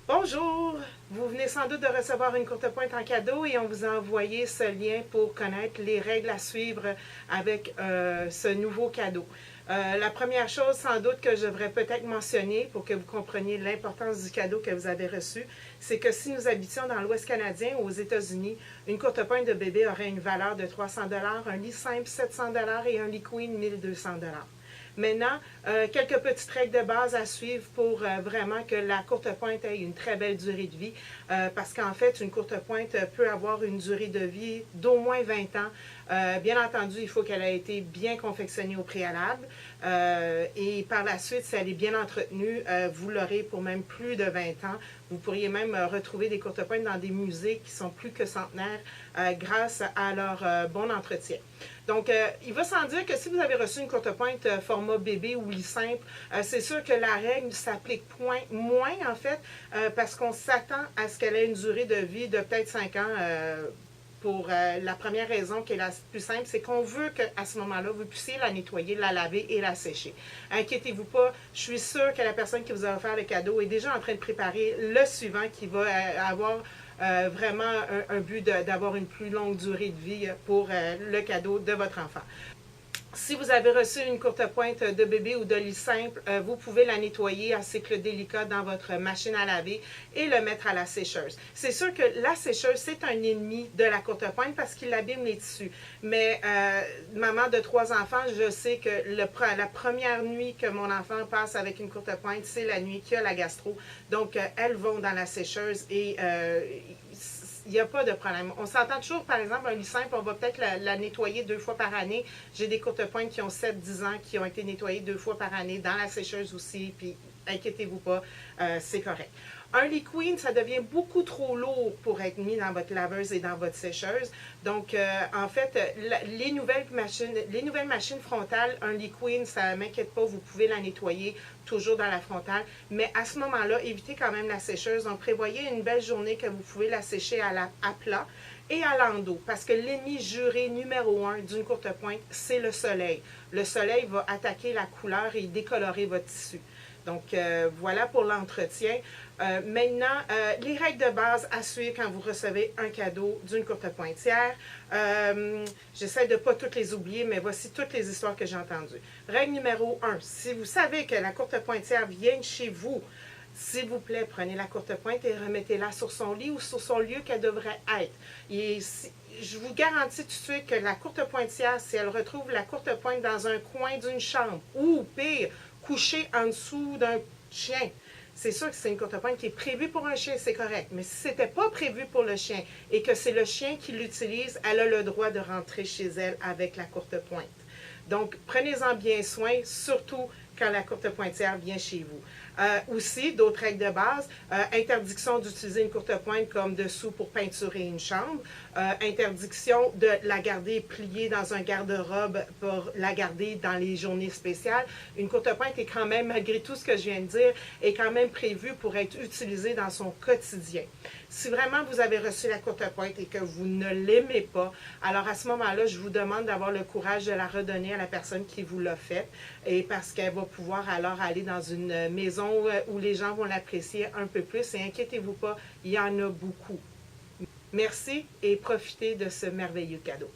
Bonjour! Vous venez sans doute de recevoir une courte pointe en cadeau et on vous a envoyé ce lien pour connaître les règles à suivre avec ce nouveau cadeau. La première chose sans doute que je devrais peut-être mentionner pour que vous compreniez l'importance du cadeau que vous avez reçu, c'est que si nous habitions dans l'Ouest canadien ou aux États-Unis, une courte pointe de bébé aurait une valeur de 300 $, un lit simple 700 $ et un lit queen 1200 $. Maintenant, quelques petites règles de base à suivre pour vraiment que la courte pointe ait une très belle durée de vie, parce qu'en fait, une courte pointe peut avoir une durée de vie d'au moins 20 ans. Bien entendu, il faut qu'elle ait été bien confectionnée au préalable, et par la suite, si elle est bien entretenue, vous l'aurez pour même plus de 20 ans. Vous pourriez même retrouver des courtes pointes dans des musées qui sont plus que centenaires grâce à leur bon entretien. Donc, il va sans dire que si vous avez reçu une courte pointe format bébé ou lit simple, c'est sûr que la règle s'applique moins en fait, parce qu'on s'attend à ce qu'elle ait une durée de vie de peut-être 5 ans. Pour la première raison qui est la plus simple, c'est qu'on veut qu'à ce moment-là, vous puissiez la nettoyer, la laver et la sécher. Inquiétez-vous pas, je suis sûre que la personne qui vous a offert le cadeau est déjà en train de préparer le suivant qui va avoir vraiment un but d'avoir une plus longue durée de vie pour le cadeau de votre enfant. Si vous avez reçu une courte pointe de bébé ou de lit simple, vous pouvez la nettoyer à cycle délicat dans votre machine à laver et le mettre à la sécheuse. C'est sûr que la sécheuse, c'est un ennemi de la courte pointe parce qu'il abîme les tissus. Mais maman de 3 enfants, je sais que la première nuit que mon enfant passe avec une courte pointe, c'est la nuit qu'il y a la gastro. Donc, elles vont dans la sécheuse et il n'y a pas de problème. On s'entend toujours, par exemple, un lit simple, on va peut-être la nettoyer 2 fois par année. J'ai des courtes pointes qui ont 7-10 ans, qui ont été nettoyées 2 fois par année, dans la sécheuse aussi, puis inquiétez-vous pas, c'est correct. Un lit queen, ça devient beaucoup trop lourd pour être mis dans votre laveuse et dans votre sécheuse. Donc, en fait, les nouvelles machines frontales, un lit queen, ça ne m'inquiète pas, vous pouvez la nettoyer toujours dans la frontale. Mais à ce moment-là, évitez quand même la sécheuse. Donc, prévoyez une belle journée que vous pouvez la sécher à plat et à l'endos. Parce que l'ennemi juré numéro 1 d'une courte pointe, c'est le soleil. Le soleil va attaquer la couleur et décolorer votre tissu. Donc, voilà pour l'entretien. Maintenant, les règles de base à suivre quand vous recevez un cadeau d'une courte pointière. J'essaie de ne pas toutes les oublier, mais voici toutes les histoires que j'ai entendues. Règle numéro 1, si vous savez que la courte pointière vient de chez vous, s'il vous plaît, prenez la courte pointe et remettez-la sur son lit ou sur son lieu qu'elle devrait être. Et je vous garantis tout de suite que la courte pointière, si elle retrouve la courte pointe dans un coin d'une chambre, ou pire, couchée en dessous d'un chien, c'est sûr que c'est une courte pointe qui est prévue pour un chien, c'est correct. Mais si ce n'était pas prévu pour le chien et que c'est le chien qui l'utilise, elle a le droit de rentrer chez elle avec la courte pointe. Donc, prenez-en bien soin, surtout quand la courte pointière vient chez vous. Aussi, d'autres règles de base, interdiction d'utiliser une courte pointe comme dessous pour peinturer une chambre, interdiction de la garder pliée dans un garde-robe pour la garder dans les journées spéciales. Une courte pointe est quand même, malgré tout ce que je viens de dire, est quand même prévue pour être utilisée dans son quotidien. Si vraiment vous avez reçu la courte pointe et que vous ne l'aimez pas, alors à ce moment-là, je vous demande d'avoir le courage de la redonner à la personne qui vous l'a faite, et parce qu'elle va pouvoir alors aller dans une maison où les gens vont l'apprécier un peu plus. Et inquiétez-vous pas, il y en a beaucoup. Merci et profitez de ce merveilleux cadeau.